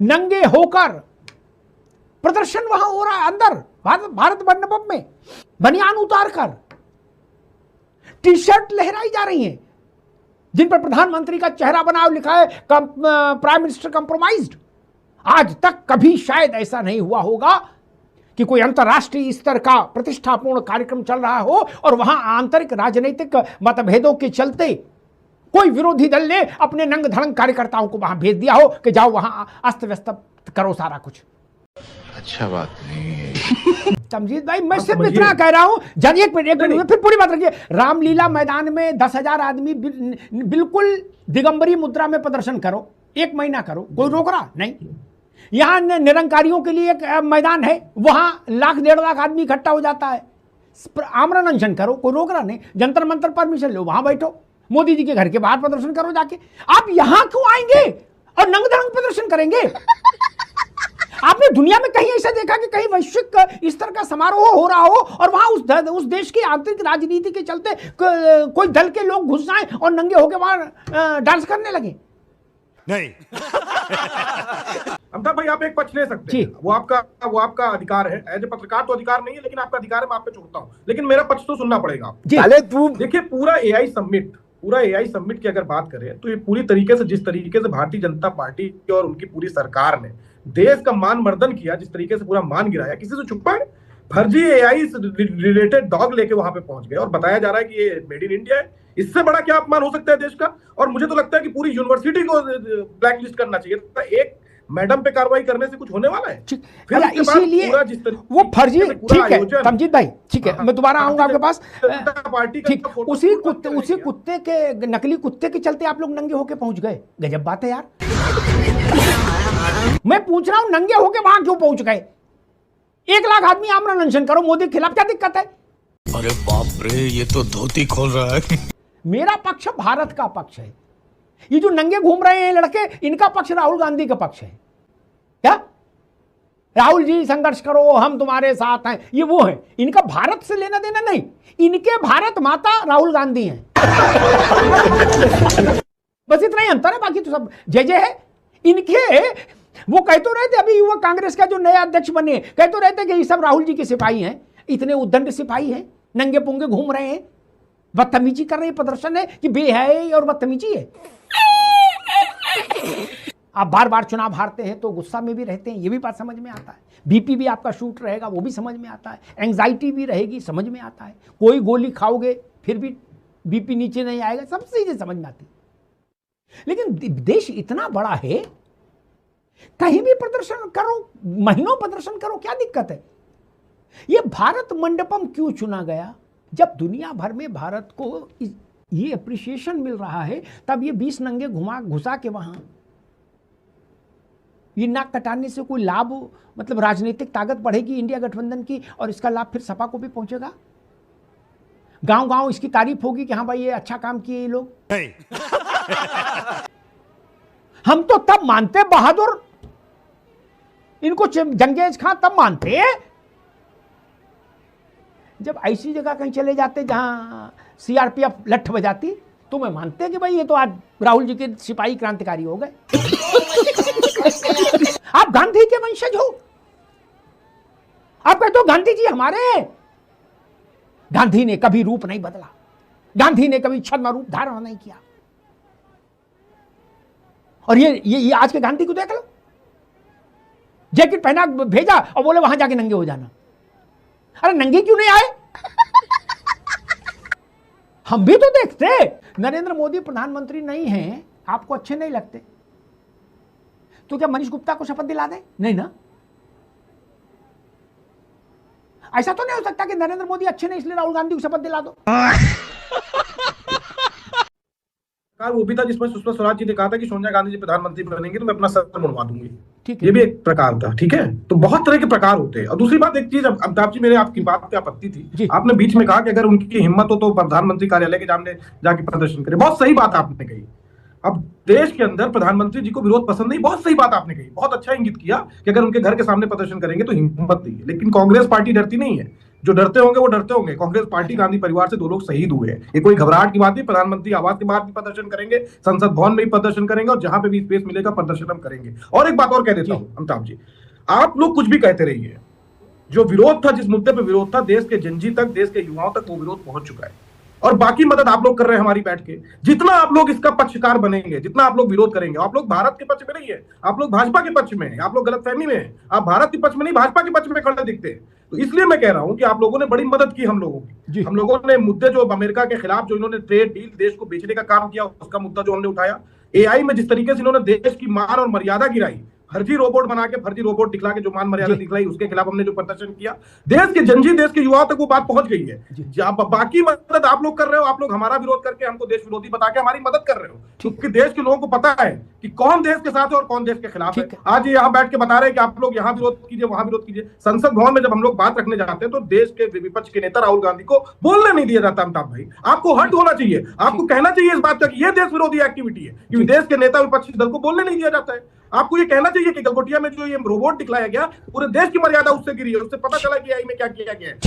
नंगे होकर प्रदर्शन वहां हो रहा है अंदर भारत मंडपम में, बनियान उतार कर टी शर्ट लहराई जा रही हैं जिन पर प्रधानमंत्री का चेहरा बना और लिखा है प्राइम मिनिस्टर कंप्रोमाइज्ड। आज तक कभी शायद ऐसा नहीं हुआ होगा कि कोई अंतर्राष्ट्रीय स्तर का प्रतिष्ठापूर्ण कार्यक्रम चल रहा हो और वहां आंतरिक राजनीतिक मतभेदों के चलते कोई विरोधी दल ने अपने नंग धड़ंग कार्यकर्ताओं को वहां भेज दिया हो कि जाओ वहां अस्त व्यस्त करो सारा कुछ। अच्छा बात नहीं है तमजीद भाई, मैं सिर्फ इतना कह रहा हूं, एक मिनट फिर पूरी बात रखिए। रामलीला मैदान में 10,000 आदमी बिल्कुल दिगंबरी मुद्रा में प्रदर्शन करो, 1 महीना करो, कोई रोक रहा नहीं। यहां निरंकारियों के लिए एक मैदान है, वहां 1,00,000 1.5 लाख आदमी इकट्ठा हो जाता है, आमरण अनशन करो, कोई रोक रहा नहीं। जंतर मंतर परमिशन लो, वहां बैठो, मोदी जी के घर के बाहर प्रदर्शन करो जाके। आप यहां क्यों आएंगे और नंग धड़ंग प्रदर्शन करेंगे? आपने दुनिया में कहीं ऐसा देखा कि कहीं वैश्विक स्तर का समारोह हो रहा हो और वहां उस देश की आंतरिक राजनीति के चलते कोई दल के लोग घुस जाएं और नंगे होकर वहां डांस करने लगे? नहीं। अमिताभ भाई, आप एक पक्ष ले सकते हैं, वो आपका अधिकार है। एज ए पत्रकार तो अधिकार नहीं है, लेकिन आपका अधिकार है, मैं आप पे छोड़ता हूं। लेकिन मेरा पक्ष तो सुनना पड़ेगा। देखिए, पूरा एआई समिट की अगर बात करें तो ये पूरी तरीके से, जिस तरीके से भारतीय जनता पार्टी और उनकी पूरी सरकार ने देश का मान मर्दन किया, जिस तरीके से पूरा मान गिराया, किसी से छुपा है? फर्जी एआई रिलेटेड डॉग लेके वहां पे पहुंच गए और बताया जा रहा है कि ये मेड इन इंडिया है। इससे बड़ा क्या अपमान हो सकता है देश का? और मुझे तो लगता है कि पूरी यूनिवर्सिटी को ब्लैकलिस्ट करना चाहिए था। एक मैडम पे कार्रवाई करने से कुछ होने वाला है? इसीलिए वो फर्जी, ठीक है तमजीद भाई, ठीक है, मैं दोबारा आऊंगा आपके पास। ठीक, उसी कुत्ते के, नकली कुत्ते के चलते आप लोग नंगे होके पहुंच गए। गजब बात है यार। मैं पूछ रहा हूं, नंगे होके वहां क्यों पहुंच गए? 1 लाख आदमी आमरण अनशन करो मोदी के खिलाफ, क्या दिक्कत है? अरे बाप रे, ये तो धोती खोल रहा है। मेरा पक्ष भारत का पक्ष है। ये जो नंगे घूम रहे हैं लड़के, इनका पक्ष राहुल गांधी का पक्ष है। क्या राहुल जी संघर्ष करो, हम तुम्हारे साथ हैं, ये वो है। इनका भारत से लेना देना नहीं, इनके भारत माता राहुल गांधी हैं। बस इतना ही अंतर है, बाकी तो सब जय जय है इनके। वो कह तो रहे थे अभी युवा कांग्रेस का जो नया अध्यक्ष बने, कह तो रहे थे कि ये सब राहुल जी के सिपाही हैं। इतने उद्दंड सिपाही हैं, नंगे पुंगे घूम रहे हैं, बदतमीजी कर रहे हैं। प्रदर्शन है कि बेहयाई और बदतमीजी है? आप बार बार चुनाव हारते हैं तो गुस्सा में भी रहते हैं, ये भी बात समझ में आता है। बीपी भी आपका शूट रहेगा, वो भी समझ में आता है। एंग्जाइटी भी रहेगी, समझ में आता है। कोई गोली खाओगे फिर भी बीपी नीचे नहीं आएगा, सब चीजें समझ में आती। लेकिन देश इतना बड़ा है, कहीं भी प्रदर्शन करो, महीनों प्रदर्शन करो, क्या दिक्कत है? ये भारत मंडपम क्यों चुना गया? जब दुनिया भर में भारत को ये अप्रिसिएशन मिल रहा है, तब ये 20 नंगे घुसा के वहां ये नाक कटाने से कोई लाभ, मतलब राजनीतिक ताकत बढ़ेगी इंडिया गठबंधन की, और इसका लाभ फिर सपा को भी पहुंचेगा। गांव गांव इसकी तारीफ होगी कि हाँ भाई ये अच्छा काम किए ये लोग। हम तो तब मानते बहादुर, इनको जंगेज खां तब मानते जब ऐसी जगह कहीं चले जाते जहां सीआरपीएफ लठ बजाती, तो मैं मानते कि भाई ये तो आज राहुल जी के सिपाही क्रांतिकारी हो गए। आप गांधी के वंशज हो, आप कहते हो गांधी जी हमारे हैं। गांधी ने कभी रूप नहीं बदला, गांधी ने कभी छद्म रूप धारण नहीं किया। और ये आज के गांधी को देख लो, जैकेट पहना भेजा और बोले वहां जाके नंगे हो जाना। अरे नंगे क्यों नहीं आए? हम भी तो देखते। नरेंद्र मोदी प्रधानमंत्री नहीं हैं, आपको अच्छे नहीं लगते तो क्या मनीष गुप्ता को शपथ दिला दे? नहीं ना। ऐसा तो नहीं हो सकता कि नरेंद्र मोदी अच्छे नहीं इसलिए राहुल गांधी को शपथ दिला दो। वो भी था जिसमें सुषमा स्वराज जी ने कहा था कि सोनिया गांधी जी प्रधानमंत्री बनेंगे तो मैं अपना सर मुड़वा दूंगी। ठीक है, ये भी एक प्रकार था। ठीक है, तो बहुत तरह के प्रकार होते हैं। और दूसरी बात, एक चीज अमिताभ जी, मेरे आपकी बात पे आपत्ति थी। आपने बीच में कहा कि अगर उनकी हिम्मत हो तो प्रधानमंत्री कार्यालय के सामने जाके प्रदर्शन करें। बहुत सही बात आपने कही। अब देश के अंदर प्रधानमंत्री जी को विरोध पसंद नहीं, बहुत सही बात आपने कही, बहुत अच्छा इंगित किया कि अगर उनके घर के सामने प्रदर्शन करेंगे तो हिम्मत नहीं है। लेकिन कांग्रेस पार्टी डरती नहीं है। जो डरते होंगे वो डरते होंगे। कांग्रेस पार्टी, गांधी परिवार से 2 लोग शहीद हुए हैं, ये कोई घबराहट की बात नहीं। प्रधानमंत्री आवास के बाहर भी प्रदर्शन करेंगे, संसद भवन में भी प्रदर्शन करेंगे, और जहां पे भी स्पेस मिलेगा प्रदर्शन हम करेंगे। और एक बात और कह देता हूं अमिताभ जी, आप लोग कुछ भी कहते रहिए, जो विरोध था, जिस मुद्दे पे विरोध था, देश के जनजी तक, देश के युवाओं तक वो विरोध पहुंच चुका है। और बाकी मदद आप लोग कर रहे हैं हमारी बैठ के। जितना आप लोग इसका पक्षकार बनेंगे, जितना आप लोग विरोध करेंगे, आप लोग भारत के पक्ष में नहीं है, आप लोग भाजपा के पक्ष में है, आप लोग गलतफहमी में है, आप भारत के पक्ष में नहीं भाजपा के पक्ष में खड़े दिखते हैं। तो इसलिए मैं कह रहा हूं कि आप लोगों ने बड़ी मदद की हम लोगों की। हम लोगों ने मुद्दे जो अमेरिका के खिलाफ जो इन्होंने ट्रेड डील, देश को बेचने का काम किया, उसका मुद्दा जो हमने उठाया, एआई में जिस तरीके से इन्होंने देश की मान और मर्यादा गिराई, फर्जी रोबोट बना के, फर्जी रोबोट दिखला के जो मान मर्यादा दिखलाई, उसके खिलाफ हमने जो प्रदर्शन किया, देश के जनजी, देश के युवाओं तक वो बात पहुंच गई है। बाकी मदद आप लोग कर रहे हो, आप लोग हमारा विरोध करके हमको देश विरोधी बता के हमारी मदद कर रहे हो, क्योंकि देश के लोगों को पता है कि कौन देश के साथ है और कौन देश के खिलाफ है। आज ये यहाँ बैठ के बता रहे हैं कि आप लोग यहाँ विरोध कीजिए, वहां विरोध कीजिए। संसद भवन में जब हम लोग बात रखने जाते हैं तो देश के विपक्ष के नेता राहुल गांधी को बोलने नहीं दिया जाता। अमिताभ भाई, आपको हट होना चाहिए, आपको कहना चाहिए इस बात का कि यह देश विरोधी एक्टिविटी है, क्योंकि देश के नेता विपक्षी दल को बोलने नहीं दिया जाता है। आपको ये कहना चाहिए कि गलगोटिया में जो ये रोबोट दिखलाया गया, पूरे देश की मर्यादा उससे गिरी है, उससे पता चला कि एआई में क्या किया गया है।